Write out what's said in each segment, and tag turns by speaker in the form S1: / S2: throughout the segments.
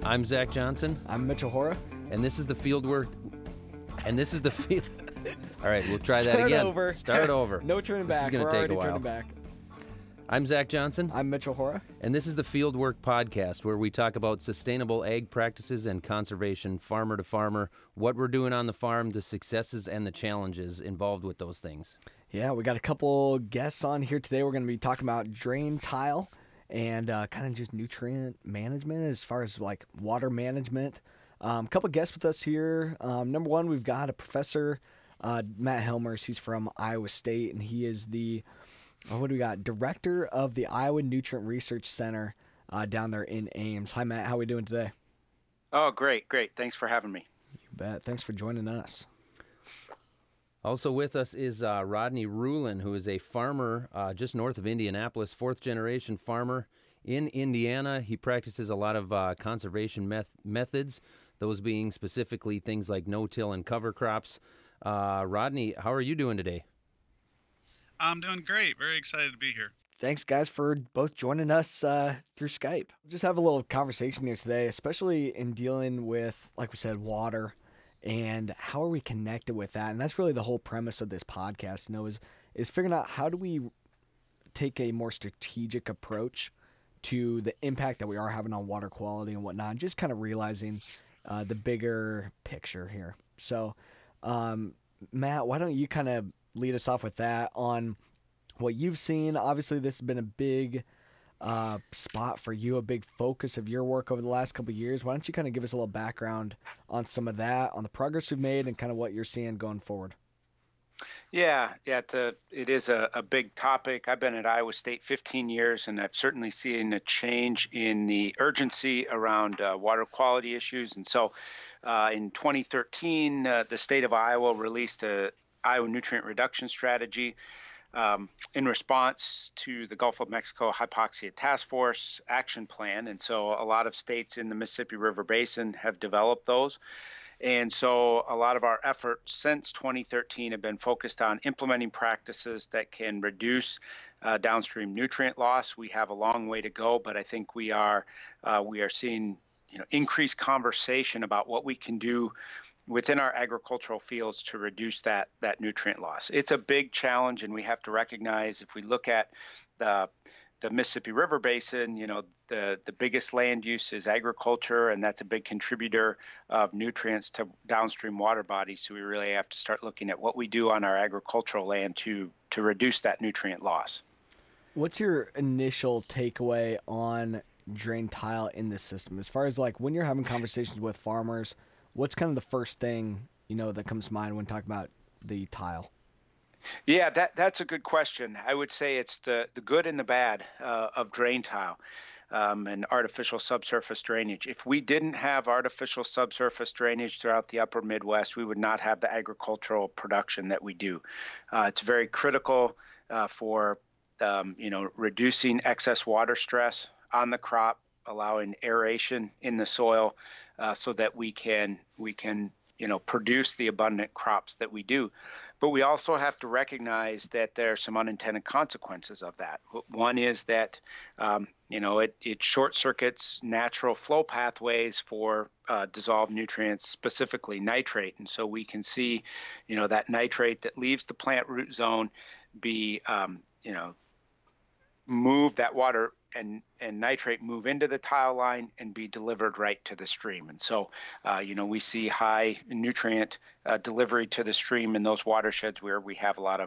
S1: I'm Zach Johnson.
S2: I'm Mitchell Hora.
S1: And this is the field work. And this is the field. All right, we'll try that
S2: Start
S1: again.
S2: over.
S1: Start over.
S2: No turning back.
S1: This is going
S2: We're
S1: to take
S2: already
S1: a while.
S2: turning back.
S1: I'm Zach Johnson.
S2: I'm Mitchell Hora.
S1: And this is the Fieldwork Podcast, where we talk about sustainable ag practices and conservation, farmer to farmer, what we're doing on the farm, the successes and the challenges involved with those things.
S2: Yeah, we got a couple guests on here today. We're going to be talking about drain tile and kind of just nutrient management as far as like water management. A couple guests with us here. Number one, we've got a professor, Matt Helmers. He's from Iowa State, and he is the director of the Iowa Nutrient Research Center down there in Ames. Hi, Matt. How are we doing today?
S3: Oh, great. Thanks for having me.
S2: You bet. Thanks for joining us.
S1: Also with us is Rodney Rulon, who is a farmer just north of Indianapolis, fourth-generation farmer in Indiana. He practices a lot of conservation methods, those being specifically things like no-till and cover crops. Rodney, how are you doing today?
S4: I'm doing great. Very excited to be here.
S2: Thanks, guys, for both joining us through Skype. Just have a little conversation here today, especially in dealing with, like we said, water and how are we connected with that. And that's really the whole premise of this podcast, is figuring out how do we take a more strategic approach to the impact that we are having on water quality and whatnot, and just kind of realizing the bigger picture here. So, Matt, why don't you kind of lead us off with that on what you've seen? Obviously, this has been a big spot for you, a big focus of your work over the last couple of years. Why don't you kind of give us a little background on some of that, on the progress we've made, and kind of what you're seeing going forward?
S3: Yeah, it is a big topic. I've been at Iowa State 15 years, and I've certainly seen a change in the urgency around water quality issues. And so in 2013, the state of Iowa released a Iowa Nutrient Reduction Strategy in response to the Gulf of Mexico Hypoxia Task Force Action Plan. And so a lot of states in the Mississippi River Basin have developed those. And so a lot of our efforts since 2013 have been focused on implementing practices that can reduce downstream nutrient loss. We have a long way to go, but I think we are seeing increased conversation about what we can do within our agricultural fields to reduce that nutrient loss. It's a big challenge, and we have to recognize, if we look at the Mississippi River Basin, the biggest land use is agriculture, and that's a big contributor of nutrients to downstream water bodies. So we really have to start looking at what we do on our agricultural land to reduce that nutrient loss. What's
S2: your initial takeaway on drain tile in this system? As far as like when you're having conversations with farmers, what's kind of the first thing, that comes to mind when talking about the tile?
S3: Yeah, that's a good question. I would say it's the good and the bad of drain tile and artificial subsurface drainage. If we didn't have artificial subsurface drainage throughout the upper Midwest, we would not have the agricultural production that we do. It's very critical for reducing excess water stress on the crop, allowing aeration in the soil so that we can produce the abundant crops that we do. But we also have to recognize that there are some unintended consequences of that. One is that, it short circuits natural flow pathways for dissolved nutrients, specifically nitrate. And so we can see, that nitrate that leaves the plant root zone be, move that water and nitrate move into the tile line and be delivered right to the stream. And so, we see high nutrient delivery to the stream in those watersheds where we have a lot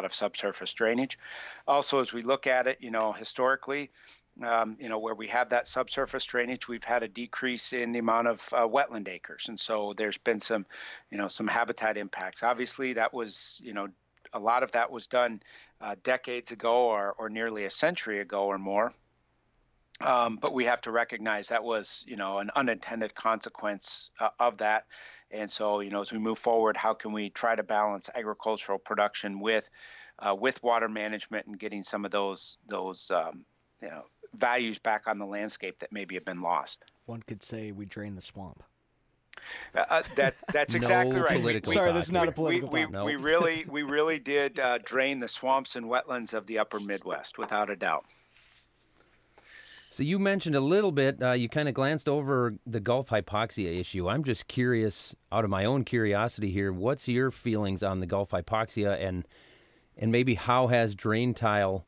S3: of subsurface drainage. Also, as we look at it, historically, where we have that subsurface drainage, we've had a decrease in the amount of wetland acres. And so there's been some habitat impacts. Obviously, that was, a lot of that was done decades ago or nearly a century ago or more. But we have to recognize that was, an unintended consequence of that. And so, as we move forward, how can we try to balance agricultural production with water management and getting some of those values back on the landscape that maybe have been lost?
S2: One could say we drain the swamp.
S3: That's exactly right.
S2: Sorry, this is not a political
S3: talk. We really did drain the swamps and wetlands of the upper Midwest, without a doubt.
S1: So you mentioned a little bit, you kind of glanced over the Gulf hypoxia issue. I'm just curious, out of my own curiosity here, what's your feelings on the Gulf hypoxia, and maybe how has drain tile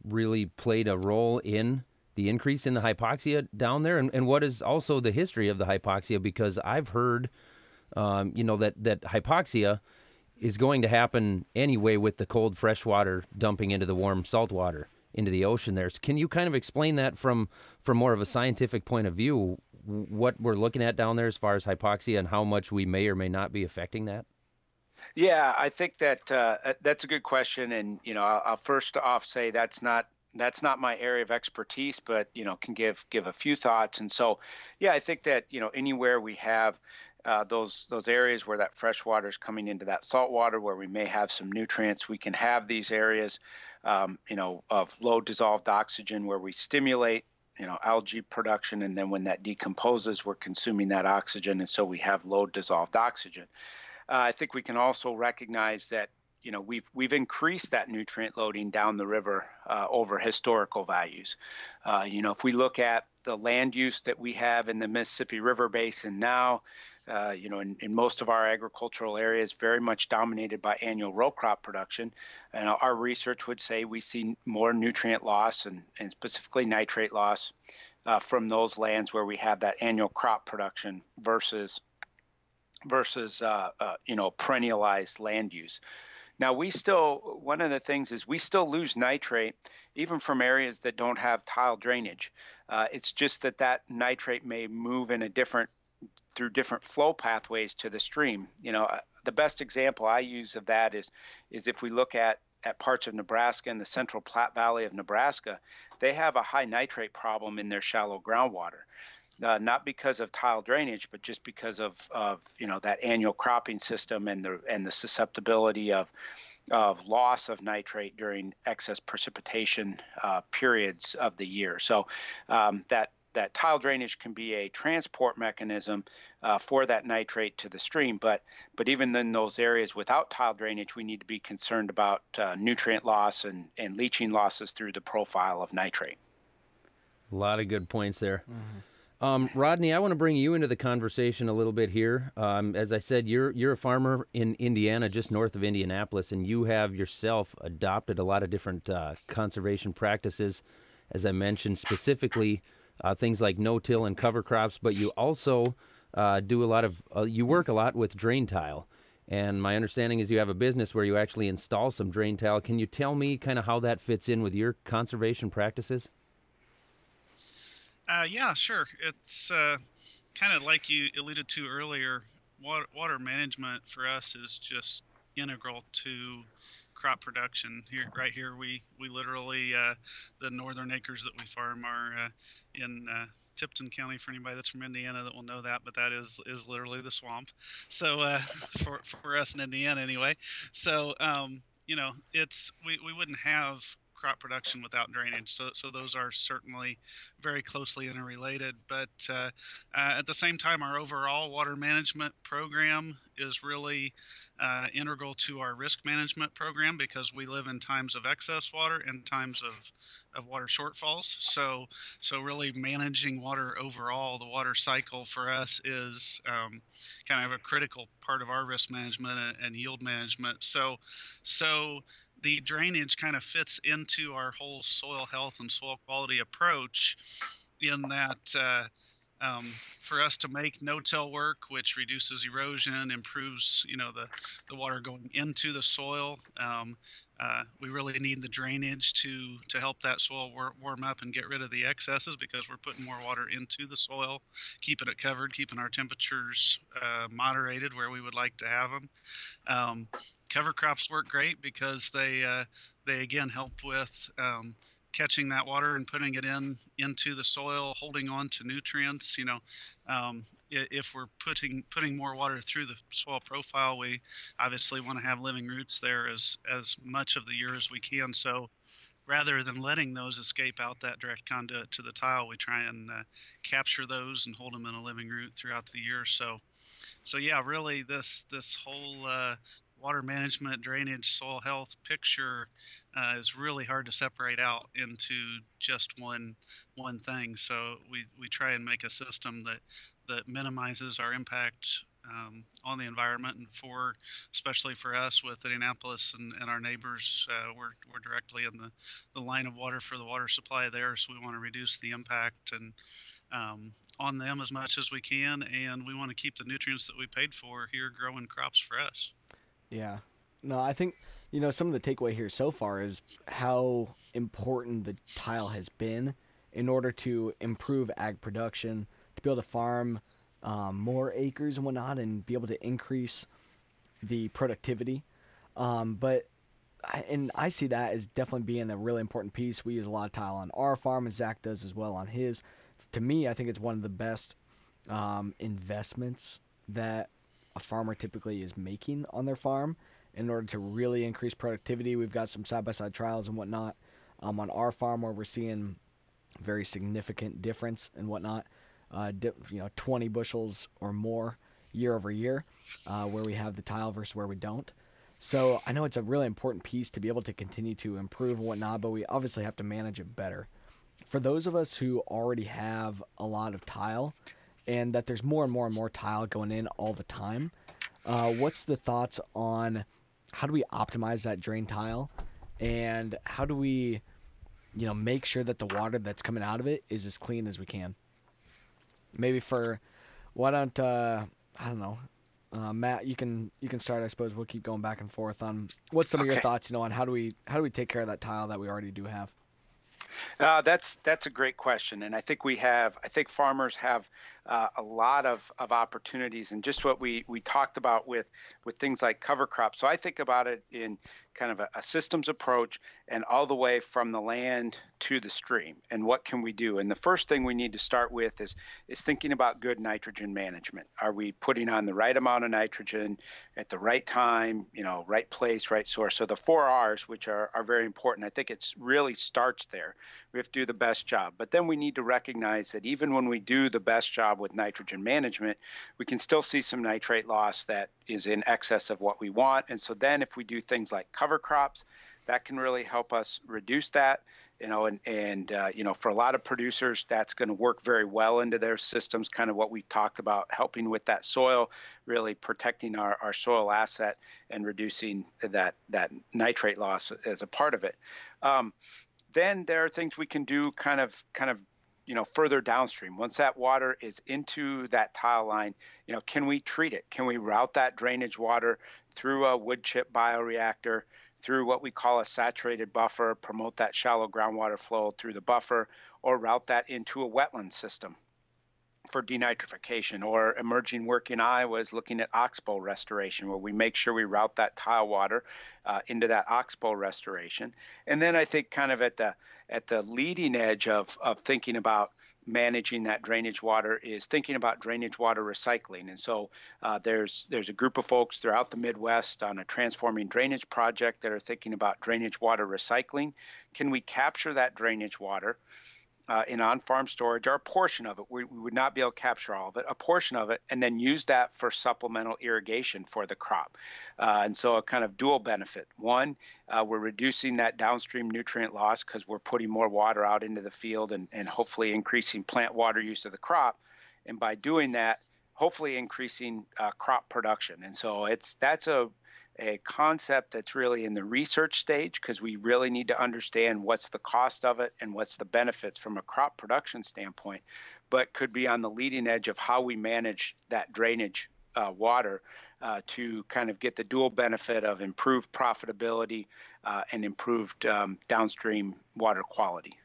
S1: really played a role in the increase in the hypoxia down there? And what is also the history of the hypoxia? Because I've heard, that hypoxia is going to happen anyway with the cold freshwater dumping into the warm saltwater into the ocean there. So can you kind of explain that from more of a scientific point of view, what we're looking at down there as far as hypoxia and how much we may or may not be affecting that?
S3: Yeah, I think that that's a good question, and I'll first off say that's not my area of expertise, but can give a few thoughts. And so, yeah, I think that anywhere we have those areas where that fresh water is coming into that salt water, where we may have some nutrients, we can have these areas, of low dissolved oxygen, where we stimulate algae production, and then when that decomposes, we're consuming that oxygen, and so we have low dissolved oxygen. I think we can also recognize that we've increased that nutrient loading down the river over historical values. If we look at the land use that we have in the Mississippi River Basin now, in most of our agricultural areas, very much dominated by annual row crop production. And our research would say we see more nutrient loss and specifically nitrate loss from those lands where we have that annual crop production versus perennialized land use. Now, one of the things is we still lose nitrate even from areas that don't have tile drainage. It's just that nitrate may move through different flow pathways to the stream. The best example I use of that is if we look at parts of Nebraska and the Central Platte Valley of Nebraska, they have a high nitrate problem in their shallow groundwater. Not because of tile drainage, but just because of that annual cropping system and the susceptibility of loss of nitrate during excess precipitation periods of the year. So that tile drainage can be a transport mechanism for that nitrate to the stream. But even in those areas without tile drainage, we need to be concerned about nutrient loss and leaching losses through the profile of nitrate.
S1: A lot of good points there.
S2: Mm-hmm.
S1: Rodney, I want to bring you into the conversation a little bit here. As I said, you're a farmer in Indiana, just north of Indianapolis, and you have yourself adopted a lot of different conservation practices, as I mentioned, specifically things like no-till and cover crops, but you also you work a lot with drain tile. And my understanding is you have a business where you actually install some drain tile. Can you tell me kind of how that fits in with your conservation practices?
S4: Yeah, sure. It's kind of like you alluded to earlier. Water management for us is just integral to crop production. Right here, we literally the northern acres that we farm are in Tipton County. For anybody that's from Indiana that will know that, but that is literally the swamp. So for us in Indiana anyway. So we wouldn't have crop production without drainage. So those are certainly very closely interrelated. But at the same time, our overall water management program is really integral to our risk management program, because we live in times of excess water and times of water shortfalls. So really managing water overall, the water cycle for us is kind of a critical part of our risk management and yield management. So the drainage kind of fits into our whole soil health and soil quality approach, in that for us to make no-till work, which reduces erosion, improves the water going into the soil, we really need the drainage to help that soil warm up and get rid of the excesses, because we're putting more water into the soil, keeping it covered, keeping our temperatures moderated where we would like to have them. Cover crops work great because they again help with catching that water and putting it into the soil, holding on to nutrients. If we're putting more water through the soil profile, we obviously want to have living roots there as much of the year as we can. So rather than letting those escape out that direct conduit to the tile, we try and capture those and hold them in a living root throughout the year. So yeah, really this whole water management, drainage, soil health picture is really hard to separate out into just one thing. So we try and make a system that minimizes our impact on the environment, and especially for us with Indianapolis and our neighbors, we're directly in the line of water for the water supply there, so we want to reduce the impact and on them as much as we can, and we want to keep the nutrients that we paid for here growing crops for us.
S2: Yeah. No, I think, some of the takeaway here so far is how important the tile has been in order to improve ag production, to be able to farm more acres and whatnot, and be able to increase the productivity. I see that as definitely being a really important piece. We use a lot of tile on our farm, and Zach does as well on his. To me, I think it's one of the best investments that a farmer typically is making on their farm in order to really increase productivity. We've got some side-by-side trials and whatnot on our farm where we're seeing very significant difference and whatnot. 20 bushels or more year over year where we have the tile versus where we don't. So I know it's a really important piece to be able to continue to improve and whatnot, but we obviously have to manage it better. For those of us who already have a lot of tile and that there's more and more and more tile going in all the time, what's the thoughts on how do we optimize that drain tile, and how do we, make sure that the water that's coming out of it is as clean as we can? Maybe why don't I don't know, Matt, you can start. I suppose we'll keep going back and forth on what's some of your thoughts, on how do we take care of that tile that we already do have.
S3: That's a great question, and I think farmers have a lot of opportunities, and just what we talked about with things like cover crops. So I think about it in kind of a systems approach, and all the way from the land to the stream, and what can we do? And the first thing we need to start with is thinking about good nitrogen management. Are we putting on the right amount of nitrogen at the right time, right place, right source? So the 4 R's, which are very important, I think it's really starts there. We have to do the best job. But then we need to recognize that even when we do the best job with nitrogen management, we can still see some nitrate loss that is in excess of what we want. And so then if we do things like cover crops, that can really help us reduce that, for a lot of producers, that's going to work very well into their systems, kind of what we talked about, helping with that soil, really protecting our soil asset and reducing that nitrate loss as a part of it. Then there are things we can do kind of further downstream. Once that water is into that tile line, can we treat it? Can we route that drainage water through a wood chip bioreactor, through what we call a saturated buffer, promote that shallow groundwater flow through the buffer, or route that into a wetland system for denitrification? Or emerging work in Iowa is looking at oxbow restoration, where we make sure we route that tile water into that oxbow restoration. And then I think kind of at the leading edge of thinking about managing that drainage water is thinking about drainage water recycling. And so there's a group of folks throughout the Midwest on a transforming drainage project that are thinking about drainage water recycling. Can we capture that drainage water in on-farm storage, or a portion of it? We would not be able to capture all of it, a portion of it, and then use that for supplemental irrigation for the crop. And so a kind of dual benefit. One, we're reducing that downstream nutrient loss because we're putting more water out into the field and hopefully increasing plant water use of the crop. And by doing that, hopefully increasing crop production. And so that's a concept that's really in the research stage, because we really need to understand what's the cost of it and what's the benefits from a crop production standpoint, but could be on the leading edge of how we manage that drainage water to kind of get the dual benefit of improved profitability and improved downstream water quality.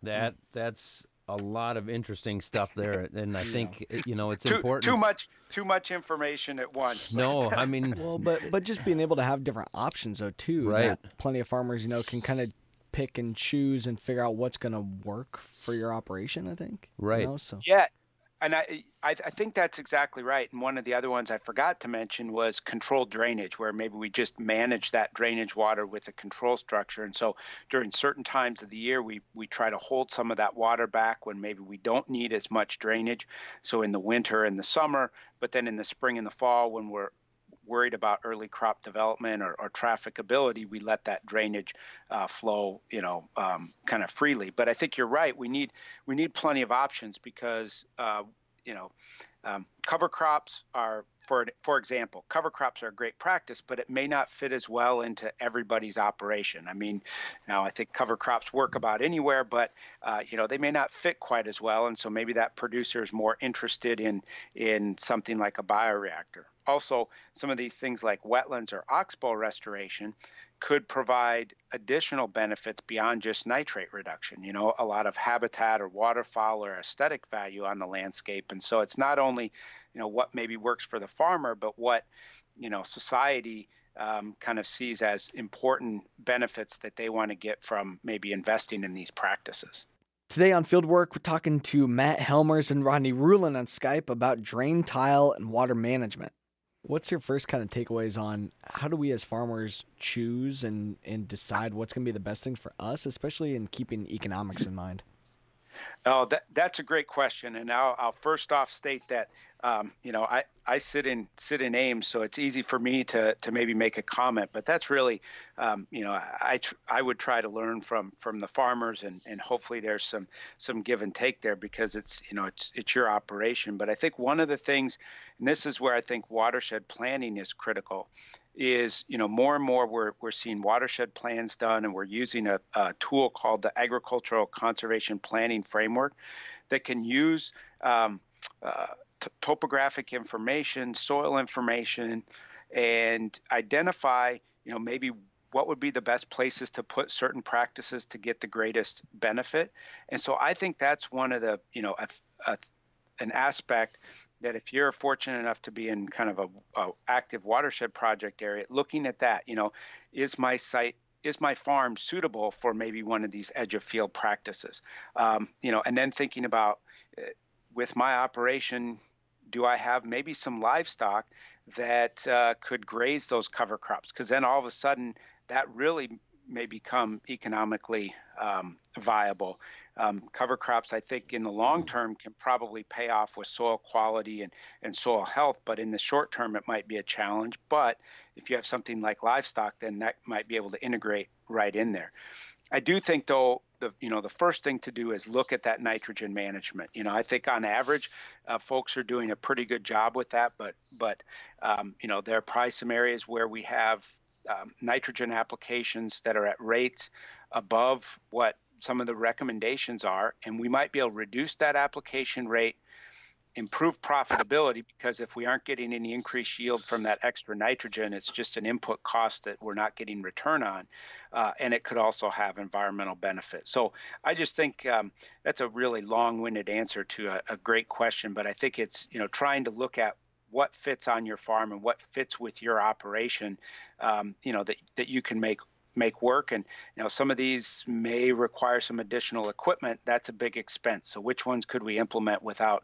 S1: That's a lot of interesting stuff there, and I think it's important.
S3: Too much information at once.
S1: No, I mean,
S2: well, but just being able to have different options though too.
S1: Right.
S2: That plenty of farmers, can kind of pick and choose and figure out what's going to work for your operation, I think.
S1: Right.
S2: So.
S3: Yeah. And I think that's exactly right. And one of the other ones I forgot to mention was controlled drainage, where maybe we just manage that drainage water with a control structure. And so during certain times of the year, we try to hold some of that water back when maybe we don't need as much drainage. So in the winter and the summer, but then in the spring and the fall, when we're worried about early crop development or trafficability, we let that drainage flow, kind of freely. But I think you're right. We need plenty of options because cover crops are, for example, cover crops are a great practice, but it may not fit as well into everybody's operation. I mean, now I think cover crops work about anywhere, but they may not fit quite as well, and so maybe that producer is more interested in something like a bioreactor. Also, some of these things like wetlands or oxbow restoration could provide additional benefits beyond just nitrate reduction, a lot of habitat or waterfowl or aesthetic value on the landscape. And so it's not only, what maybe works for the farmer, but what, society kind of sees as important benefits that they want to get from maybe investing in these practices.
S2: Today on Fieldwork, we're talking to Matt Helmers and Rodney Rulon on Skype about drain tile and water management. What's your first kind of takeaways on how do we as farmers choose and decide what's going to be the best thing for us, especially in keeping economics in mind?
S3: Oh, that's a great question, and I'll first off state that I sit in Ames, so it's easy for me to maybe make a comment, but that's really I would try to learn from the farmers, and hopefully there's some give and take there because it's your operation. But I think one of the things, and this is where I think watershed planning is critical, is more and more we're seeing watershed plans done, and we're using a tool called the Agricultural Conservation Planning Framework that can use topographic information, soil information, and identify maybe what would be the best places to put certain practices to get the greatest benefit. And so I think that's one of the an aspect that if you're fortunate enough to be in kind of a active watershed project area, looking at that, is my farm suitable for maybe one of these edge of field practices? And then thinking about with my operation, do I have maybe some livestock that could graze those cover crops? Because then all of a sudden that really may become economically viable. Cover crops, I think, in the long term can probably pay off with soil quality and soil health, but in the short term, it might be a challenge. But if you have something like livestock, then that might be able to integrate right in there. I do think, though, the first thing to do is look at that nitrogen management. I think on average, folks are doing a pretty good job with that, but there are probably some areas where we have nitrogen applications that are at rates above what some of the recommendations are, and we might be able to reduce that application rate, improve profitability, because if we aren't getting any increased yield from that extra nitrogen, it's just an input cost that we're not getting return on, and it could also have environmental benefits. So I just think that's a really long-winded answer to a great question, but I think it's trying to look at what fits on your farm and what fits with your operation, that you can make work. And some of these may require some additional equipment. That's a big expense. So which ones could we implement without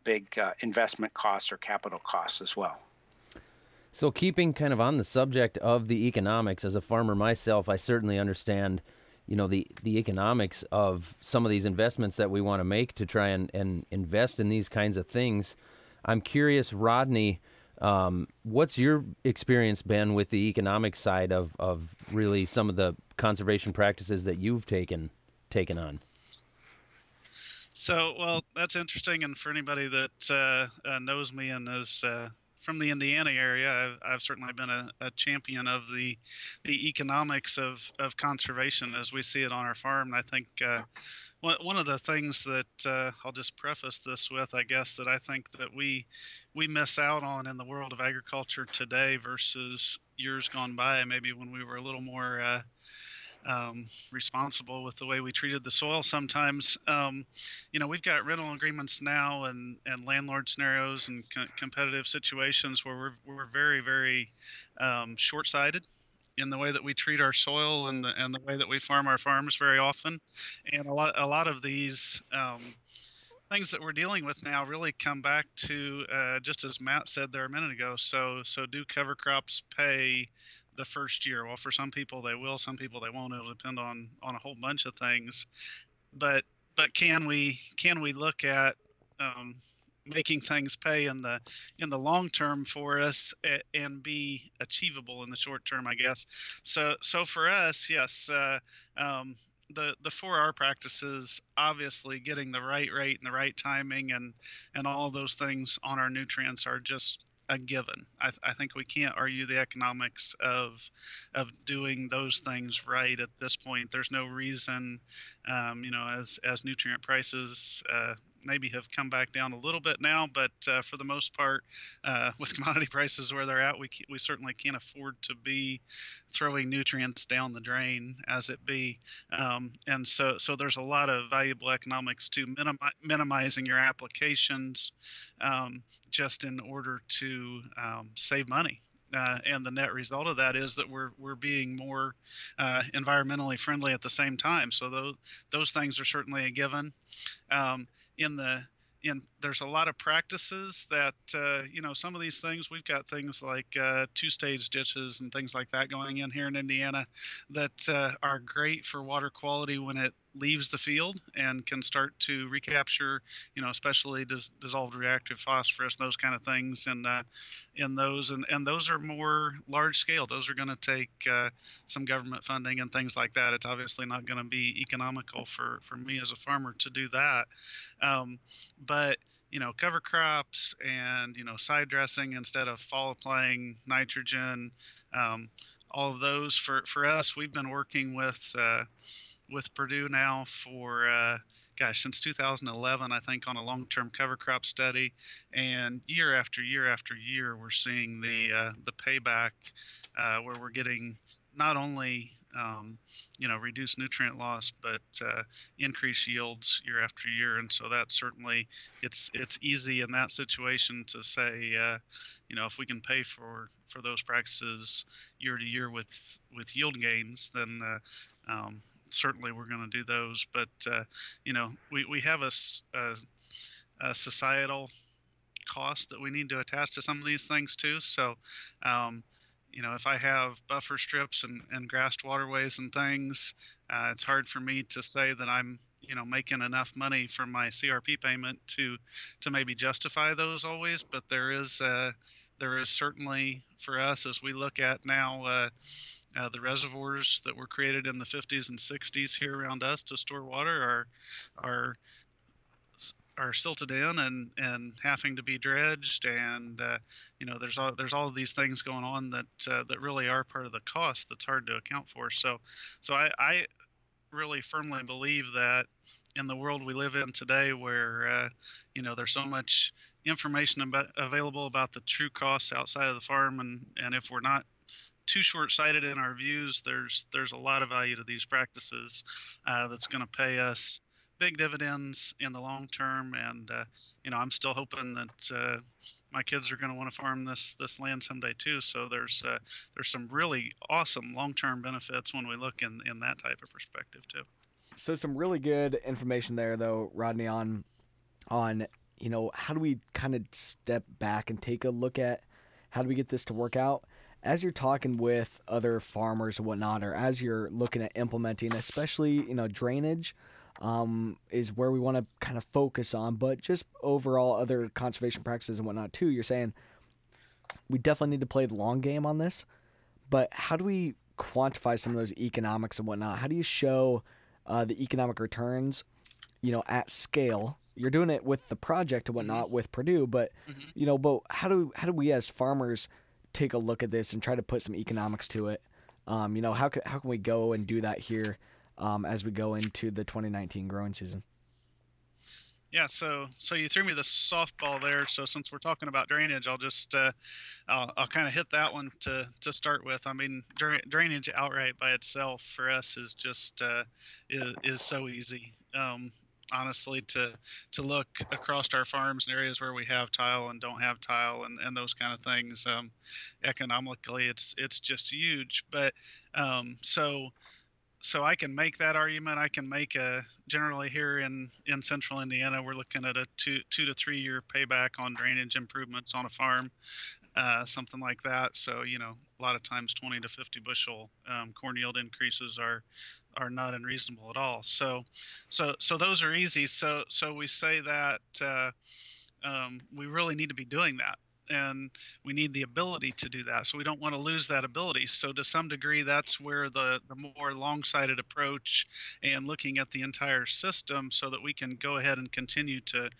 S3: big investment costs or capital costs as well?
S1: So keeping kind of on the subject of the economics, as a farmer myself, I certainly understand the economics of some of these investments that we want to make to try and invest in these kinds of things. I'm curious, Rodney, what's your experience been with the economic side of really some of the conservation practices that you've taken on?
S4: So, well, that's interesting. And for anybody that knows me and is from the Indiana area, I've certainly been a champion of the economics of conservation as we see it on our farm. And I think one of the things that I'll just preface this with, I guess, that I think that we miss out on in the world of agriculture today versus years gone by, maybe when we were a little more responsible with the way we treated the soil sometimes. We've got rental agreements now and landlord scenarios and competitive situations where we're very, very short-sighted in the way that we treat our soil and the way that we farm our farms very often. And a lot of these things that we're dealing with now really come back to just as Matt said there a minute ago. So do cover crops pay the first year? Well, for some people they will, some people they won't. It'll depend on a whole bunch of things. But can we look at making things pay in the long term for us and be achievable in the short term, I guess. So for us, yes, the 4R practices, obviously getting the right rate and the right timing and all those things on our nutrients are just a given. I think we can't argue the economics of doing those things right at this point. There's no reason, as nutrient prices maybe have come back down a little bit now, but for the most part, with commodity prices where they're at, we certainly can't afford to be throwing nutrients down the drain as it be. And so there's a lot of valuable economics to minimizing your applications just in order to save money. And the net result of that is that we're being more environmentally friendly at the same time. So those things are certainly a given. There's a lot of practices that some of these things, we've got things like two-stage ditches and things like that going in here in Indiana that are great for water quality when it leaves the field and can start to recapture, especially dissolved reactive phosphorus, those kind of things, and in those, and those are more large scale. Those are going to take some government funding and things like that. It's obviously not going to be economical for me as a farmer to do that, but cover crops and side dressing instead of fall applying nitrogen, all of those for us, we've been working with Purdue now for since 2011, I think, on a long-term cover crop study, and year after year after year, we're seeing the payback where we're getting not only reduced nutrient loss, but increased yields year after year. And so that certainly, it's easy in that situation to say, if we can pay for those practices year to year with yield gains, then certainly we're going to do those. But we have a societal cost that we need to attach to some of these things too. So if I have buffer strips and grassed waterways and things, it's hard for me to say that I'm making enough money from my CRP payment to maybe justify those always. But there is certainly, for us, as we look at now, the reservoirs that were created in the 50s and 60s here around us to store water are silted in and having to be dredged, and there's all of these things going on that really are part of the cost that's hard to account for. So I really firmly believe that in the world we live in today, where there's so much information available about the true costs outside of the farm, and if we're not too short-sighted in our views, there's a lot of value to these practices that's going to pay us big dividends in the long term. And I'm still hoping that my kids are going to want to farm this land someday too. So there's some really awesome long-term benefits when we look in that type of perspective too.
S2: So some really good information there, though, Rodney, on how do we kind of step back and take a look at how do we get this to work out? As you're talking with other farmers and whatnot, or as you're looking at implementing, especially, drainage is where we want to kind of focus on, but just overall other conservation practices and whatnot too, you're saying we definitely need to play the long game on this, but how do we quantify some of those economics and whatnot? How do you show the economic returns, at scale? You're doing it with the project and whatnot with Purdue, but, but how do we as farmers take a look at this and try to put some economics to it? How can we go and do that here as we go into the 2019 growing season?
S4: Yeah, so you threw me the softball there. So since we're talking about drainage, I'll just I'll kind of hit that one to start with. I mean, drainage outright by itself for us is just is so easy. Honestly, to look across our farms and areas where we have tile and don't have tile and those kind of things, economically it's just huge. But so so I can make that argument. I can make generally here in central Indiana, we're looking at a 2 to 3 year payback on drainage improvements on a farm, something like that. So, a lot of times 20 to 50 bushel corn yield increases are not unreasonable at all. So those are easy. So we say that we really need to be doing that, and we need the ability to do that. So we don't want to lose that ability. So to some degree, that's where the more long-sighted approach and looking at the entire system so that we can go ahead and continue to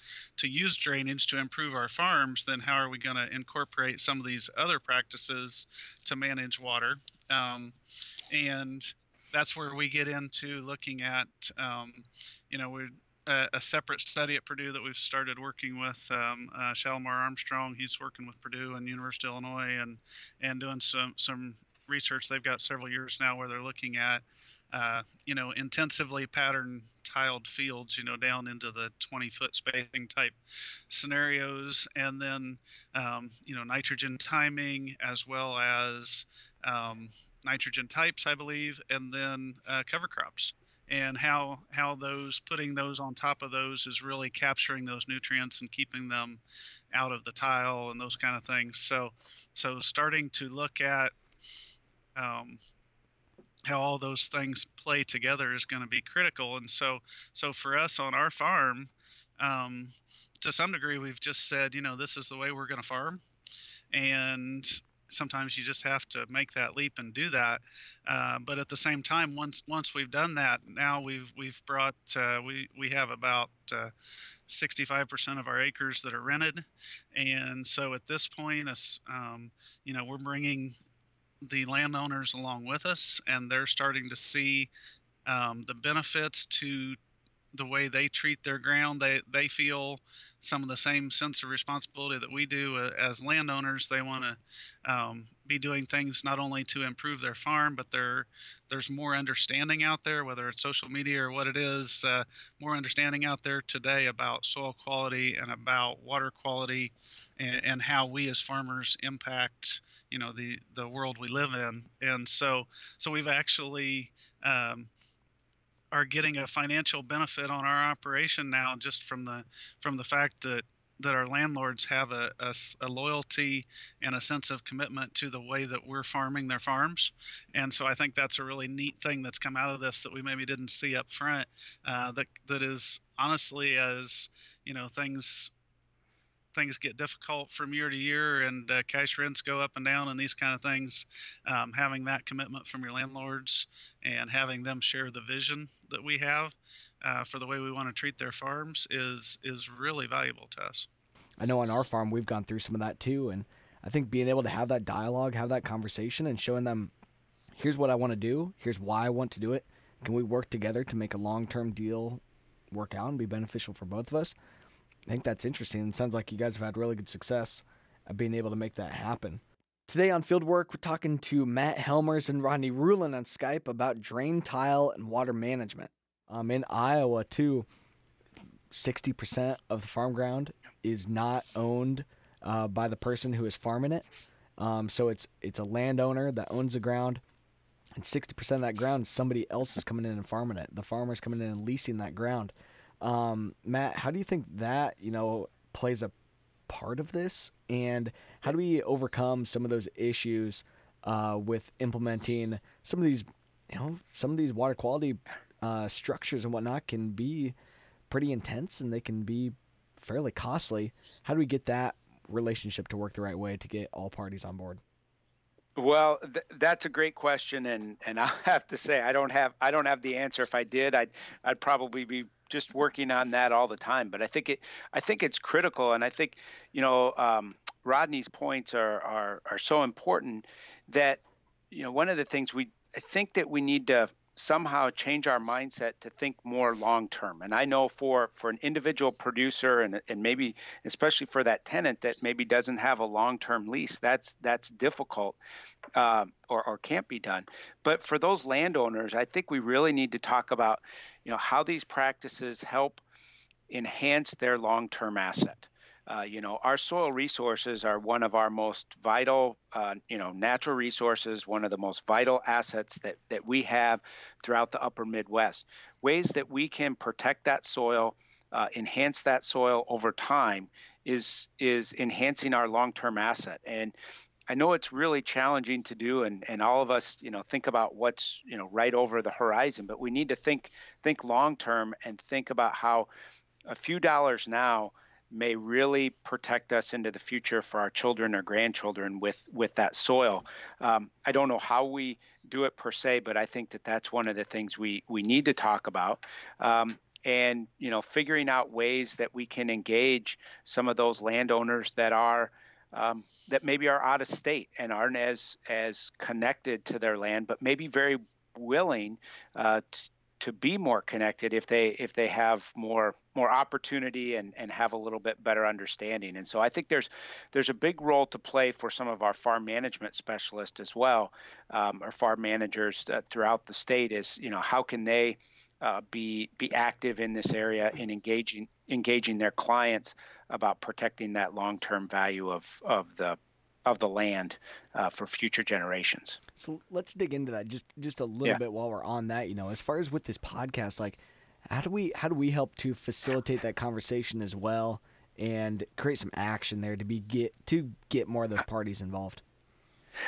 S4: use drainage to improve our farms, then how are we going to incorporate some of these other practices to manage water? And that's where we get into looking at, we're a separate study at Purdue that we've started working with Shalimar Armstrong. He's working with Purdue and University of Illinois and doing some research. They've got several years now where they're looking at intensively pattern tiled fields, down into the 20-foot spacing type scenarios, and then nitrogen timing as well as nitrogen types, I believe, and then cover crops, and how those, putting those on top of those is really capturing those nutrients and keeping them out of the tile and those kind of things. So starting to look at how all those things play together is going to be critical. And so for us on our farm, to some degree, we've just said, this is the way we're going to farm. And sometimes you just have to make that leap and do that. But at the same time, once we've done that, now we've brought, we have about 65% of our acres that are rented. And so at this point, we're bringing the landowners along with us, and they're starting to see the benefits to the way they treat their ground. They feel some of the same sense of responsibility that we do as landowners. They want to be doing things not only to improve their farm, but there's more understanding out there, whether it's social media or what it is, more understanding out there today about soil quality and about water quality, and how we as farmers impact the world we live in. And so we've actually are getting a financial benefit on our operation now, just from the fact that our landlords have a loyalty and a sense of commitment to the way that we're farming their farms. And so I think that's a really neat thing that's come out of this that we maybe didn't see up front, that is honestly, as things get difficult from year to year, and cash rents go up and down and these kind of things, having that commitment from your landlords and having them share the vision that we have for the way we want to treat their farms is really valuable to us.
S2: I know on our farm we've gone through some of that too, and I think being able to have that dialogue, have that conversation, and showing them, here's what I want to do, here's why I want to do it, can we work together to make a long-term deal work out and be beneficial for both of us? I think that's interesting. It sounds like you guys have had really good success at being able to make that happen. Today on Fieldwork, we're talking to Matt Helmers and Rodney Rulon on Skype about drain tile and water management. In Iowa, too, 60% of the farm ground is not owned by the person who is farming it. So it's a landowner that owns the ground, and 60% of that ground, somebody else is coming in and farming it. The farmer's coming in and leasing that ground. Matt, how do you think that, plays a part of this? And how do we overcome some of those issues with implementing some of these water quality structures and whatnot can be pretty intense, and they can be fairly costly. How do we get that relationship to work the right way to get all parties on board?
S3: Well, that's a great question, and I'll have to say I don't have the answer. If I did, I'd probably be just working on that all the time. But I think it's critical, and I think Rodney's points are so important that one of the things I think that we need to somehow change our mindset to think more long term. And I know for an individual producer and maybe especially for that tenant that maybe doesn't have a long-term lease, that's difficult or can't be done. But for those landowners, I think we really need to talk about how these practices help enhance their long-term asset. Our soil resources are one of our most vital, natural resources, one of the most vital assets that we have throughout the upper Midwest. Ways that we can protect that soil, enhance that soil over time is enhancing our long-term asset. And I know it's really challenging to do, and all of us, think about what's, right over the horizon, but we need to think long-term and think about how a few dollars now may really protect us into the future for our children or grandchildren with that soil. I don't know how we do it per se, but I think that's one of the things we need to talk about. And figuring out ways that we can engage some of those landowners that are that maybe are out of state and aren't as connected to their land, but maybe very willing to be more connected if they have more opportunity and have a little bit better understanding. And so I think there's a big role to play for some of our farm management specialists as well, or farm managers throughout the state. Is how can they be active in this area and engaging their clients about protecting that long-term value of the land for future generations.
S2: So let's dig into that just a little bit while we're on that. As far as with this podcast, like how do we help to facilitate that conversation as well and create some action there to get more of those parties involved?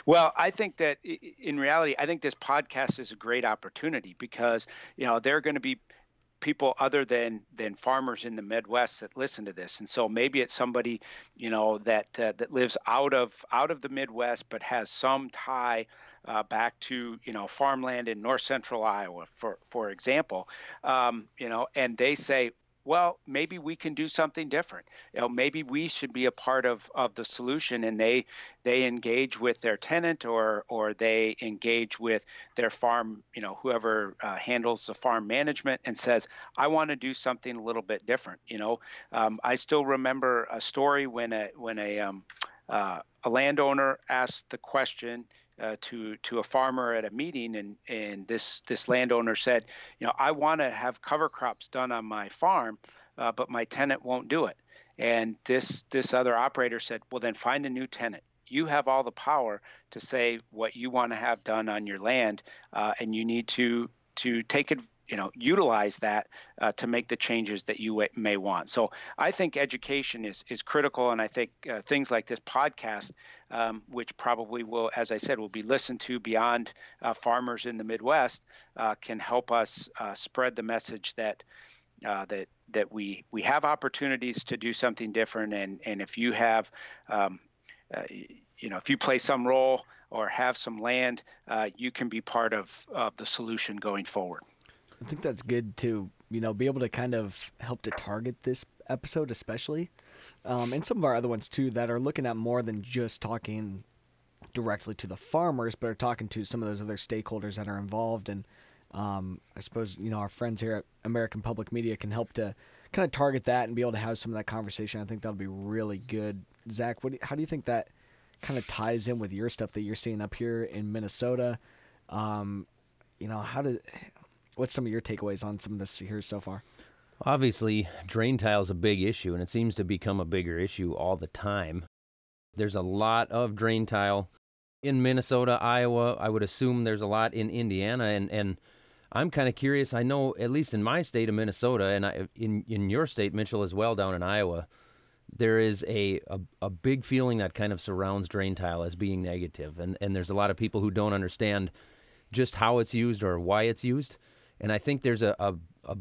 S3: Well, I think that in reality, I think this podcast is a great opportunity because, there are going to be people other than farmers in the Midwest that listen to this. And so maybe it's somebody, that lives out of the Midwest, but has some tie back to, farmland in north central Iowa, for example, and they say, well, maybe we can do something different. Maybe we should be a part of the solution, and they engage with their tenant or they engage with their farm, whoever handles the farm management, and says, I want to do something a little bit different. I still remember a story when a landowner asked the question to a farmer at a meeting, and this landowner said, I want to have cover crops done on my farm, but my tenant won't do it. And this other operator said, well, then find a new tenant. You have all the power to say what you want to have done on your land, and you need to take it. Utilize that to make the changes that you may want. So I think education is critical, and I think things like this podcast, which probably will, as I said, will be listened to beyond farmers in the Midwest, can help us spread the message that we have opportunities to do something different, and if you have, if you play some role or have some land, you can be part of the solution going forward.
S2: I think that's good to, be able to kind of help to target this episode especially, and some of our other ones too that are looking at more than just talking directly to the farmers, but are talking to some of those other stakeholders that are involved. And I suppose, our friends here at American Public Media can help to kind of target that and be able to have some of that conversation. I think that'll be really good. Zach, how do you think that kind of ties in with your stuff that you're seeing up here in Minnesota? What's some of your takeaways on some of this here so far?
S1: Obviously, drain tile is a big issue, and it seems to become a bigger issue all the time. There's a lot of drain tile in Minnesota, Iowa. I would assume there's a lot in Indiana, and I'm kind of curious. I know, at least in my state of Minnesota, and in your state, Mitchell, as well, down in Iowa, there is a big feeling that kind of surrounds drain tile as being negative, and there's a lot of people who don't understand just how it's used or why it's used. And I think there's a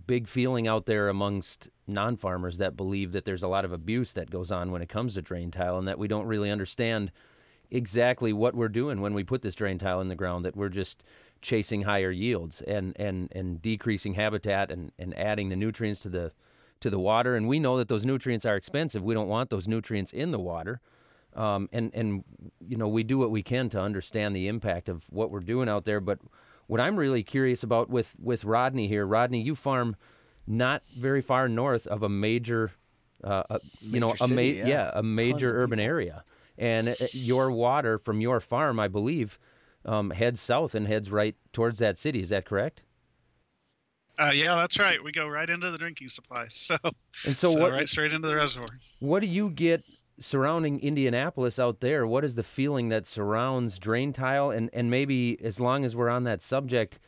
S1: big feeling out there amongst non-farmers that believe that there's a lot of abuse that goes on when it comes to drain tile, and that we don't really understand exactly what we're doing when we put this drain tile in the ground, that we're just chasing higher yields and decreasing habitat and adding the nutrients to the water. And we know that those nutrients are expensive. We don't want those nutrients in the water. And we do what we can to understand the impact of what we're doing out there. But what I'm really curious about with Rodney here, Rodney, you farm not very far north of a major major urban area, and your water from your farm, I believe, heads south and heads right towards that city. Is that correct?
S4: Yeah, that's right. We go right into the drinking supply. So,
S1: And so
S4: so
S1: what
S4: right straight into the reservoir.
S1: what do you get surrounding Indianapolis out there? What is the feeling that surrounds drain tile? And maybe as long as we're on that subject,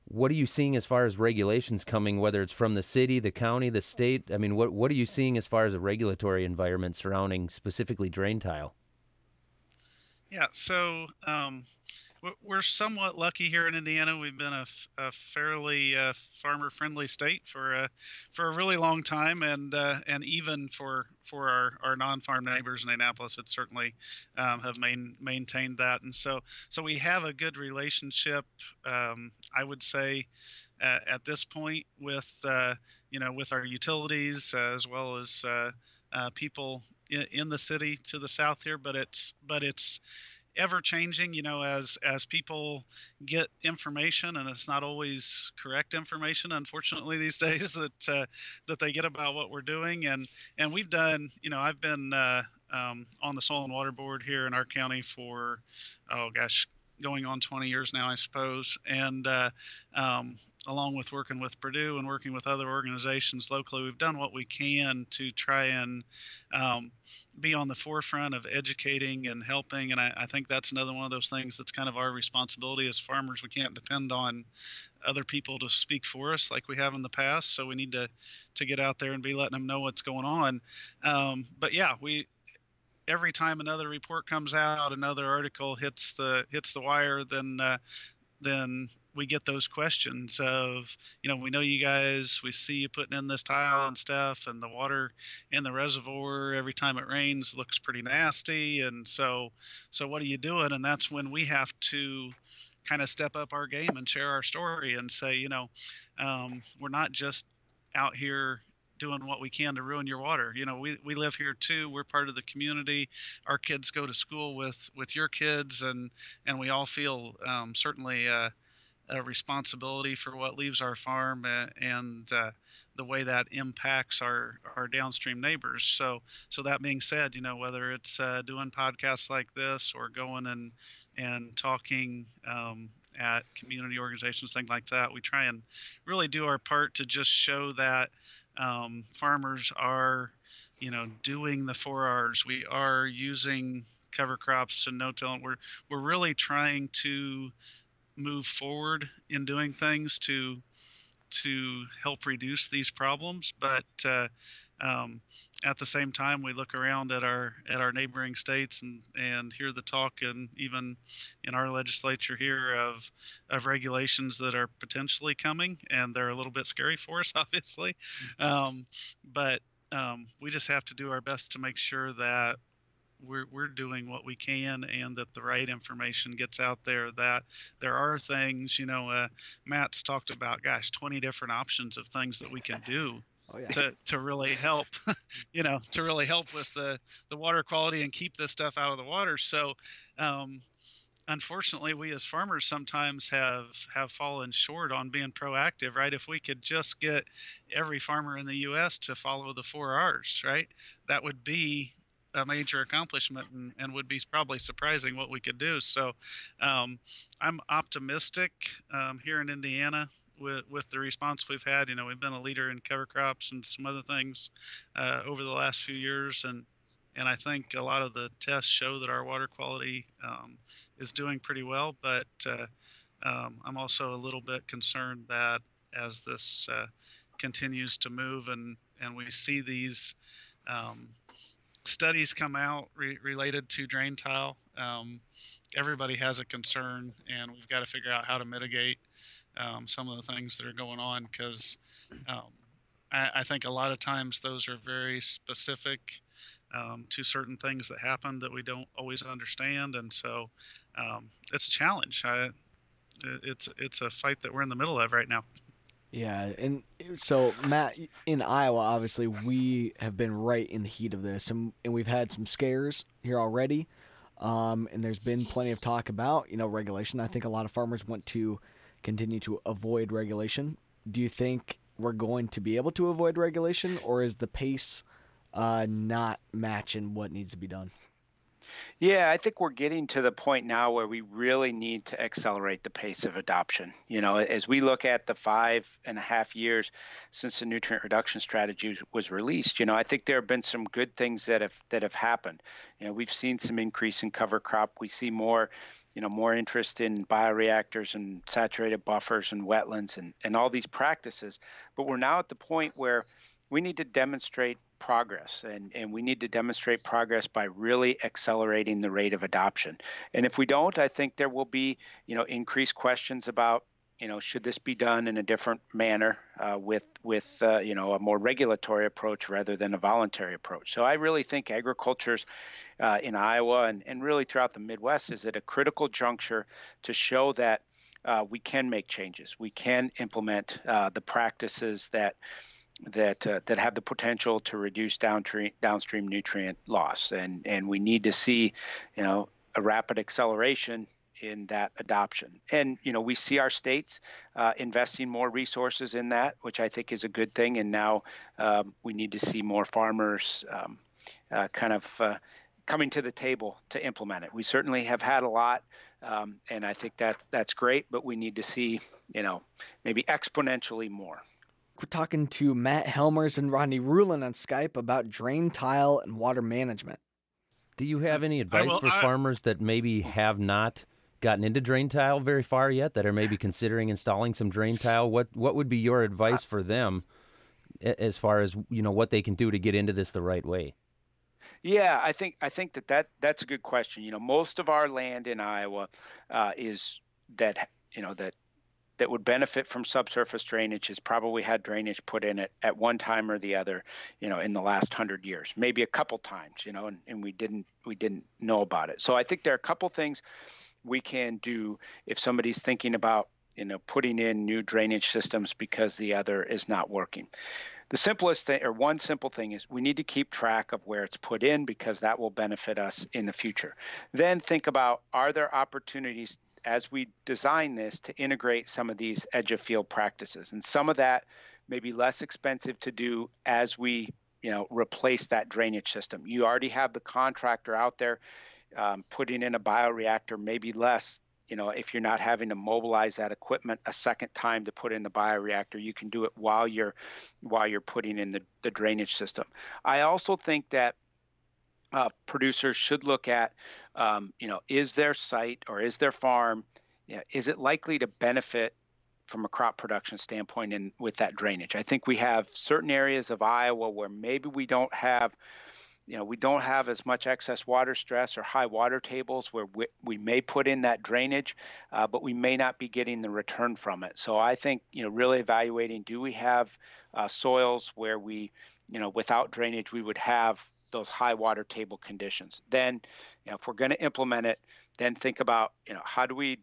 S1: what are you seeing as far as regulations coming, whether it's from the city, the county, the state? I mean, what are you seeing as far as a regulatory environment surrounding specifically drain tile?
S4: Yeah, so we're somewhat lucky here in Indiana. We've been a fairly farmer-friendly state for a really long time, and even for our non-farm neighbors in Annapolis, it certainly have maintained that. And so we have a good relationship. I would say at this point with with our utilities as well as people in the city to the south here, but it's ever changing, as people get information, and it's not always correct information, unfortunately, these days that they get about what we're doing. And we've done, I've been on the Soil and Water Board here in our county for, oh gosh, going on 20 years now, I suppose. And along with working with Purdue and working with other organizations locally, we've done what we can to try and be on the forefront of educating and helping. And I think that's another one of those things that's kind of our responsibility as farmers. We can't depend on other people to speak for us like we have in the past. So we need to get out there and be letting them know what's going on. But yeah, every time another report comes out, another article hits the wire, then we get those questions of, we know you guys, we see you putting in this tile and stuff, and the water in the reservoir every time it rains looks pretty nasty. And so what are you doing? And that's when we have to kind of step up our game and share our story and say, we're not just out here doing what we can to ruin your water. We live here too. We're part of the community. Our kids go to school with your kids, and we all feel certainly a responsibility for what leaves our farm, and the way that impacts our downstream neighbors. So that being said, whether it's doing podcasts like this or going and talking at community organizations, things like that, we try and really do our part to just show that farmers are, doing the 4Rs. We are using cover crops and no-till. We're really trying to move forward in doing things to help reduce these problems. But at the same time, we look around at our neighboring states and hear the talk, and even in our legislature here, of regulations that are potentially coming, and they're a little bit scary for us, obviously. But we just have to do our best to make sure that we're doing what we can, and that the right information gets out there, that there are things, Matt's talked about, 20 different options of things that we can do. Oh, yeah. to really help, to really help with the water quality and keep this stuff out of the water. So, unfortunately, we as farmers sometimes have fallen short on being proactive, right? If we could just get every farmer in the U.S. to follow the 4Rs, right, that would be a major accomplishment, and would be probably surprising what we could do. So I'm optimistic here in Indiana with the response we've had. We've been a leader in cover crops and some other things over the last few years, and I think a lot of the tests show that our water quality is doing pretty well. But I'm also a little bit concerned that as this continues to move, and we see these studies come out related to drain tile, everybody has a concern, and we've got to figure out how to mitigate some of the things that are going on, because I think a lot of times those are very specific to certain things that happen that we don't always understand. And so it's a challenge. It's a fight that we're in the middle of right now.
S2: Yeah, and so Matt, in Iowa, obviously we have been right in the heat of this, and we've had some scares here already, and there's been plenty of talk about regulation. I think a lot of farmers want to continue to avoid regulation. Do you think we're going to be able to avoid regulation, or is the pace not matching what needs to be done?
S3: Yeah, I think we're getting to the point now where we really need to accelerate the pace of adoption. As we look at the 5.5 years since the nutrient reduction strategy was released, I think there have been some good things that have happened. We've seen some increase in cover crop. We see more interest in bioreactors and saturated buffers and wetlands and all these practices. But we're now at the point where we need to demonstrate progress, and we need to demonstrate progress by really accelerating the rate of adoption. And if we don't, I think there will be increased questions about should this be done in a different manner, with a more regulatory approach rather than a voluntary approach. So I really think agriculture's in Iowa and really throughout the Midwest is at a critical juncture to show that we can make changes. We can implement the practices that have the potential to reduce downstream nutrient loss, and we need to see a rapid acceleration in that adoption. And we see our states investing more resources in that, which I think is a good thing. And now we need to see more farmers coming to the table to implement it. We certainly have had a lot, and I think that's great, but we need to see maybe exponentially more.
S2: We're talking to Matt Helmers and Rodney Rulon on Skype about drain tile and water management.
S1: Do you have any advice for farmers that maybe have not gotten into drain tile very far yet, that are maybe considering installing some drain tile? What would be your advice for them as far as what they can do to get into this the right way?
S3: Yeah, I think that's a good question. Most of our land in Iowa is that would benefit from subsurface drainage has probably had drainage put in it at one time or the other, in the last 100 years, maybe a couple times, and we didn't know about it. So I think there are a couple things we can do if somebody's thinking about, putting in new drainage systems because the other is not working. The simplest thing, or one simple thing, is we need to keep track of where it's put in because that will benefit us in the future. Then think about, are there opportunities as we design this to integrate some of these edge of field practices? And some of that may be less expensive to do as we replace that drainage system. You already have the contractor out there putting in a bioreactor, maybe less. If you're not having to mobilize that equipment a second time to put in the bioreactor, you can do it while you're putting in the drainage system. I also think that producers should look at, is their site or is their farm, is it likely to benefit from a crop production standpoint with that drainage? I think we have certain areas of Iowa where maybe we don't have as much excess water stress or high water tables where we may put in that drainage, but we may not be getting the return from it. So I think, really evaluating, do we have soils where we, without drainage, we would have those high water table conditions. Then, if we're going to implement it, then think about, how do we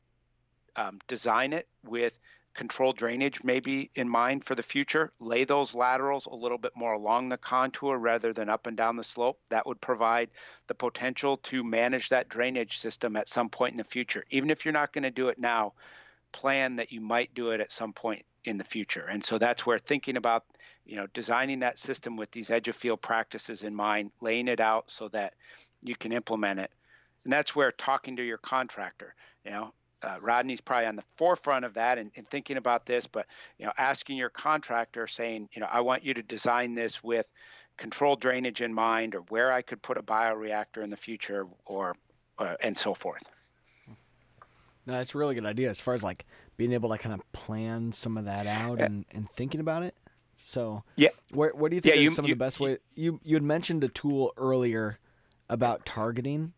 S3: design it with controlled drainage maybe in mind for the future, lay those laterals a little bit more along the contour rather than up and down the slope. That would provide the potential to manage that drainage system at some point in the future. Even if you're not going to do it now, plan that you might do it at some point in the future. And so that's where thinking about, designing that system with these edge of field practices in mind, laying it out so that you can implement it. And that's where talking to your contractor, Rodney's probably on the forefront of that and thinking about this, but asking your contractor, saying, I want you to design this with controlled drainage in mind, or where I could put a bioreactor in the future, or and so forth.
S2: No, that's a really good idea as far as like being able to kind of plan some of that out and thinking about it. So
S3: yeah,
S2: where do you think is some of the best way? You had mentioned a tool earlier about targeting.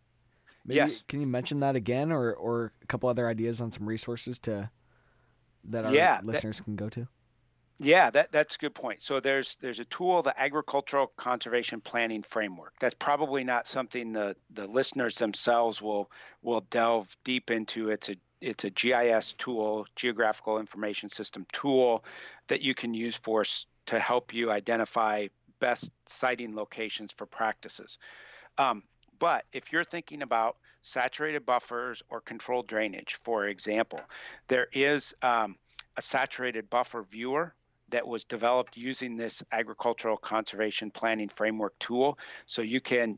S2: Maybe,
S3: yes.
S2: Can you mention that again, or a couple other ideas on some resources that our listeners can go to?
S3: Yeah, that's a good point. So there's a tool, the Agricultural Conservation Planning Framework. That's probably not something the listeners themselves will delve deep into. It's a GIS tool, Geographical Information System tool, that you can use to help you identify best siting locations for practices. But if you're thinking about saturated buffers or controlled drainage, for example, there is a saturated buffer viewer that was developed using this agricultural conservation planning framework tool. So you can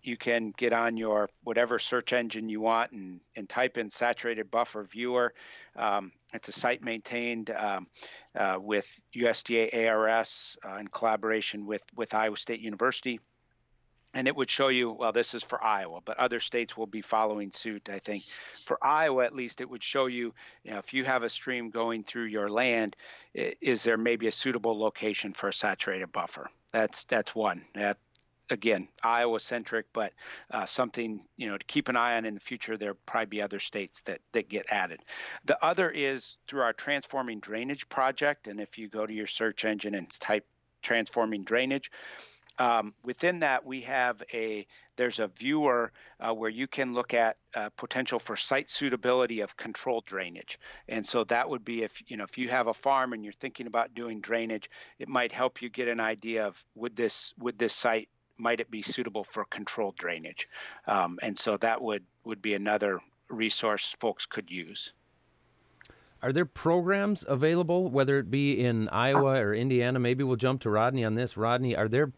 S3: get on your whatever search engine you want and type in saturated buffer viewer. It's a site maintained with USDA ARS in collaboration with Iowa State University. And it would show you, well, this is for Iowa, but other states will be following suit, I think. For Iowa, at least, it would show you, if you have a stream going through your land, is there maybe a suitable location for a saturated buffer? That's one. That, again, Iowa-centric, but something, to keep an eye on in the future. There'll probably be other states that get added. The other is through our Transforming Drainage project. And if you go to your search engine and type Transforming Drainage, within that, there's a viewer where you can look at potential for site suitability of controlled drainage. And so that would be if you have a farm and you're thinking about doing drainage, it might help you get an idea of would this site, might it be suitable for controlled drainage? And so that would be another resource folks could use.
S1: Are there programs available, whether it be in Iowa or Indiana? Maybe we'll jump to Rodney on this. Rodney, are there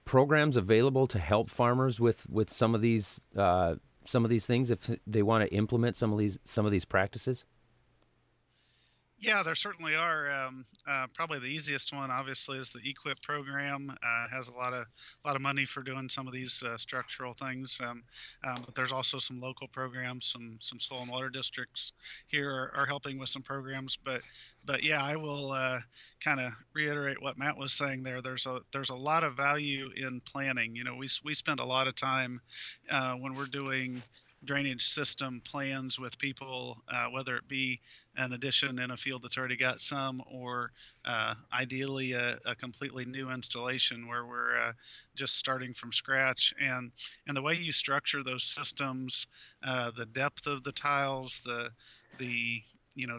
S1: programs available to help farmers with some of these things if they want to implement some of these practices?
S4: Yeah, there certainly are. Probably the easiest one, obviously, is the EQIP program. Has a lot of money for doing some of these structural things. But there's also some local programs. Some soil and water districts here are helping with some programs. But yeah, I will kind of reiterate what Matt was saying there. There's a lot of value in planning. We spend a lot of time when we're doing drainage system plans with people, whether it be an addition in a field that's already got some, or ideally a completely new installation where we're just starting from scratch. And the way you structure those systems, the depth of the tiles, the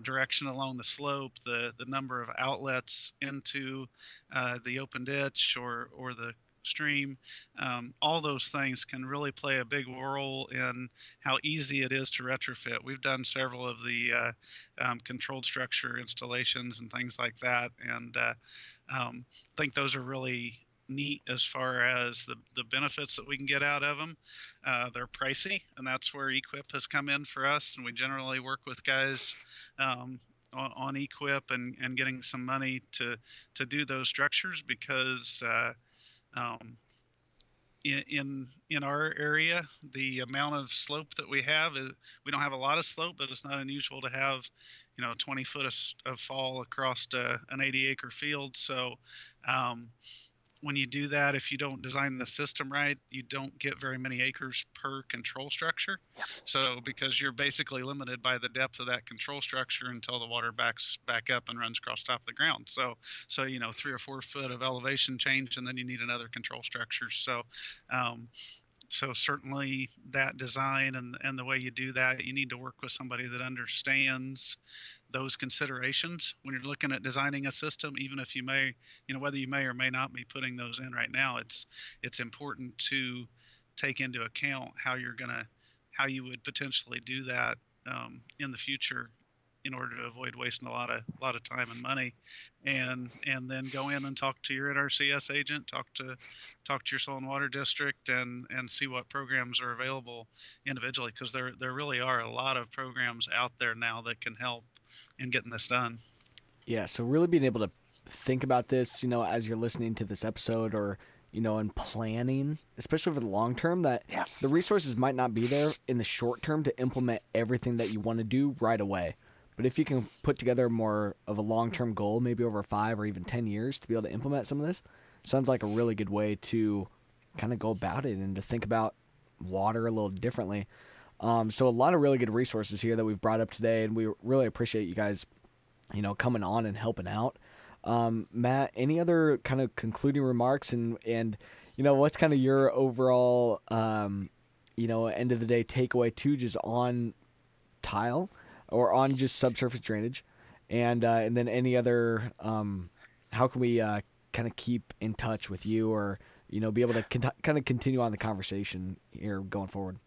S4: direction along the slope, the number of outlets into the open ditch or the stream, all those things can really play a big role in how easy it is to retrofit. We've done several of the controlled structure installations and things like that, and think those are really neat as far as the benefits that we can get out of them. They're pricey, and that's where EQIP has come in for us, and we generally work with guys on EQIP and getting some money to do those structures because in our area, the amount of slope that we have we don't have a lot of slope, but it's not unusual to have 20 foot of fall across an 80-acre field. So when you do that, if you don't design the system right, you don't get very many acres per control structure.
S3: Yeah.
S4: So because you're basically limited by the depth of that control structure until the water backs back up and runs across top of the ground. So 3 or 4 foot of elevation change, and then you need another control structure. So certainly that design and the way you do that, you need to work with somebody that understands those considerations when you're looking at designing a system. Even if you may, whether you may or may not be putting those in right now, it's important to take into account how you would potentially do that in the future, in order to avoid wasting a lot of time and money, and then go in and talk to your NRCS agent, talk to your soil and water district, and see what programs are available individually, because there really are a lot of programs out there now that can help in getting this done.
S2: Yeah, so really being able to think about this, as you're listening to this episode, or in planning, especially for the long term, that the resources might not be there in the short term to implement everything that you want to do right away. But if you can put together more of a long-term goal, maybe over 5 or even 10 years, to be able to implement some of this, sounds like a really good way to kind of go about it and to think about water a little differently. So a lot of really good resources here that we've brought up today, and we really appreciate you guys, coming on and helping out. Matt, any other kind of concluding remarks, and what's kind of your overall, end of the day takeaway too, just on tile or on just subsurface drainage, and then any other, how can we kind of keep in touch with you, or be able to kind of continue on the conversation here going forward?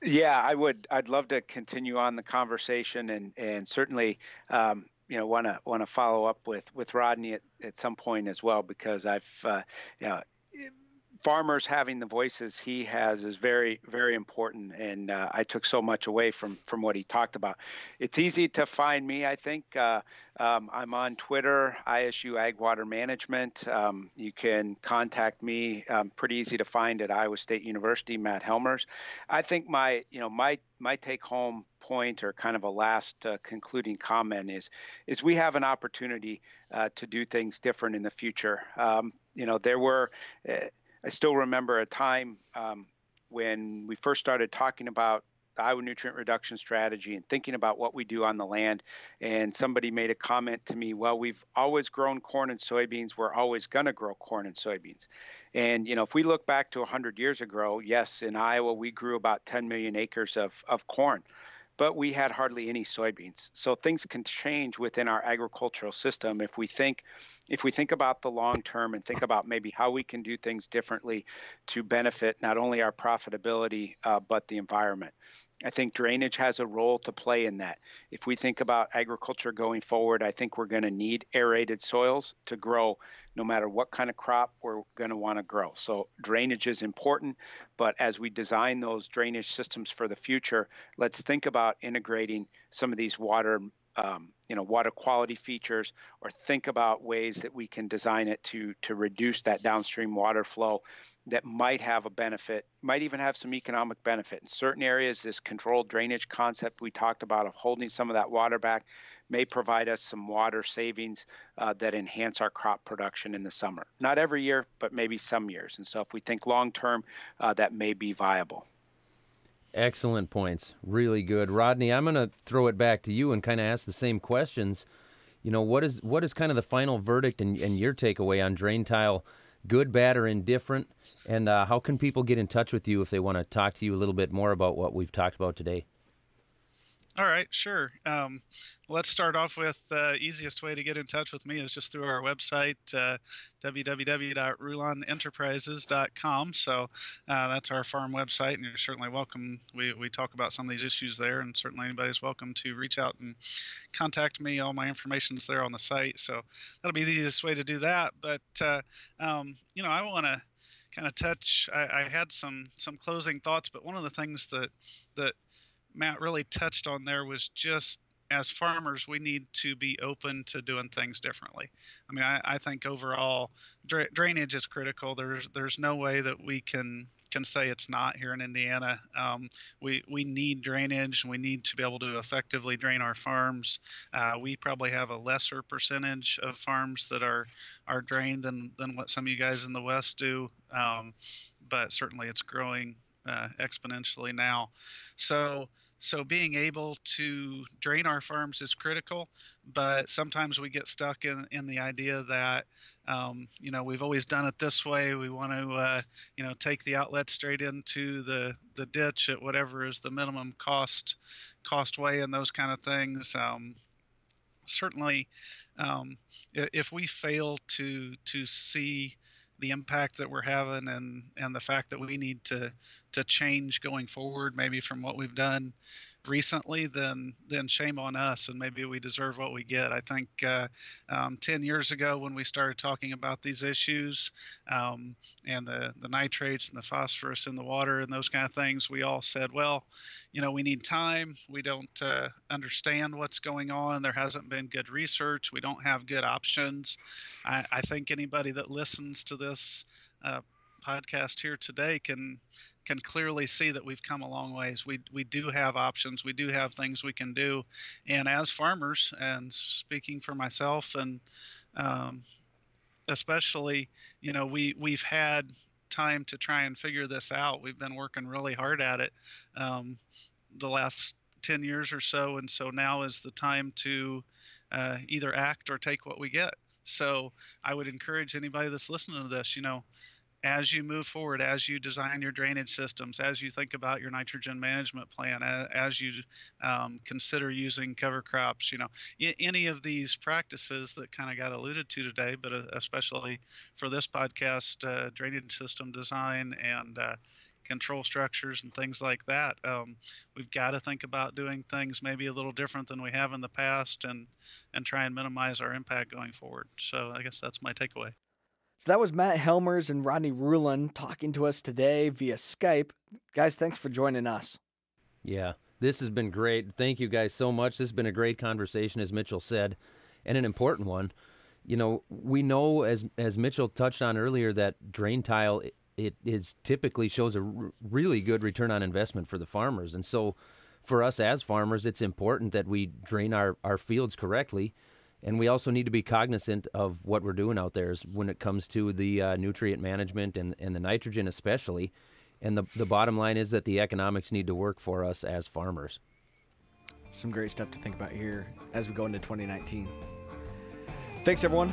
S3: Yeah, I'd love to continue on the conversation, and certainly want to follow up with Rodney at some point as well, because I've farmers having the voices he has is very, very important, and I took so much away from what he talked about. It's easy to find me. I think I'm on Twitter, ISU Ag Water Management. You can contact me. Pretty easy to find at Iowa State University, Matt Helmers. I think my take home point, or kind of a last concluding comment, is we have an opportunity to do things different in the future. There were I still remember a time when we first started talking about the Iowa nutrient reduction strategy and thinking about what we do on the land, and somebody made a comment to me, well, we've always grown corn and soybeans, we're always going to grow corn and soybeans. And if we look back to 100 years ago, yes, in Iowa we grew about 10 million acres of corn, but we had hardly any soybeans. So things can change within our agricultural system if we think about the long term and think about maybe how we can do things differently to benefit not only our profitability, but the environment. I think drainage has a role to play in that. If we think about agriculture going forward, I think we're going to need aerated soils to grow no matter what kind of crop we're going to want to grow. So drainage is important, but as we design those drainage systems for the future, let's think about integrating some of these water quality features, or think about ways that we can design it to reduce that downstream water flow that might have a benefit, might even have some economic benefit. In certain areas, this controlled drainage concept we talked about of holding some of that water back may provide us some water savings that enhance our crop production in the summer. Not every year, but maybe some years. And so if we think long term, that may be viable.
S1: Excellent points. Really good. Rodney, I'm going to throw it back to you and kind of ask the same questions. What is kind of the final verdict and your takeaway on drain tile, good, bad, or indifferent? And how can people get in touch with you if they want to talk to you a little bit more about what we've talked about today?
S4: All right, sure. Let's start off with the easiest way to get in touch with me is just through our website, www.rulonenterprises.com. So that's our farm website, and you're certainly welcome. We talk about some of these issues there, and certainly anybody's welcome to reach out and contact me. All my information is there on the site, so that'll be the easiest way to do that. But I want to kind of touch. I had some closing thoughts, but one of the things that Matt really touched on there was just, as farmers, we need to be open to doing things differently. I mean, I think overall drainage is critical. There's no way that we can say it's not here in Indiana. We need drainage. We need to be able to effectively drain our farms. We probably have a lesser percentage of farms that are drained than what some of you guys in the West do, but certainly it's growing exponentially now. So being able to drain our farms is critical, but sometimes we get stuck in the idea that, we've always done it this way. We want to, take the outlet straight into the ditch at whatever is the minimum cost way, and those kind of things. Certainly, if we fail to see the impact that we're having and the fact that we need to change going forward, maybe from what we've done recently, then shame on us, and maybe we deserve what we get. I think 10 years ago when we started talking about these issues, and the nitrates and the phosphorus in the water and those kind of things, we all said, well, we need time. We don't understand what's going on. There hasn't been good research. We don't have good options. I think anybody that listens to this podcast here today can clearly see that we've come a long ways. We do have options. We do have things we can do. And as farmers, and speaking for myself, and especially, we've had time to try and figure this out. We've been working really hard at it the last 10 years or so. And so now is the time to either act or take what we get. So I would encourage anybody that's listening to this, as you move forward, as you design your drainage systems, as you think about your nitrogen management plan, as you consider using cover crops, any of these practices that kind of got alluded to today, but especially for this podcast, drainage system design and control structures and things like that. We've got to think about doing things maybe a little different than we have in the past, and try and minimize our impact going forward. So I guess that's my takeaway.
S2: So that was Matt Helmers and Rodney Rulon talking to us today via Skype. Guys, thanks for joining us.
S1: Yeah, this has been great. Thank you guys so much. This has been a great conversation, as Mitchell said, and an important one. You know, we know, as Mitchell touched on earlier, that drain tile, it is typically shows a really good return on investment for the farmers. And so for us as farmers, it's important that we drain our fields correctly. And we also need to be cognizant of what we're doing out there when it comes to the nutrient management and the nitrogen especially. And the bottom line is that the economics need to work for us as farmers.
S2: Some great stuff to think about here as we go into 2019. Thanks, everyone.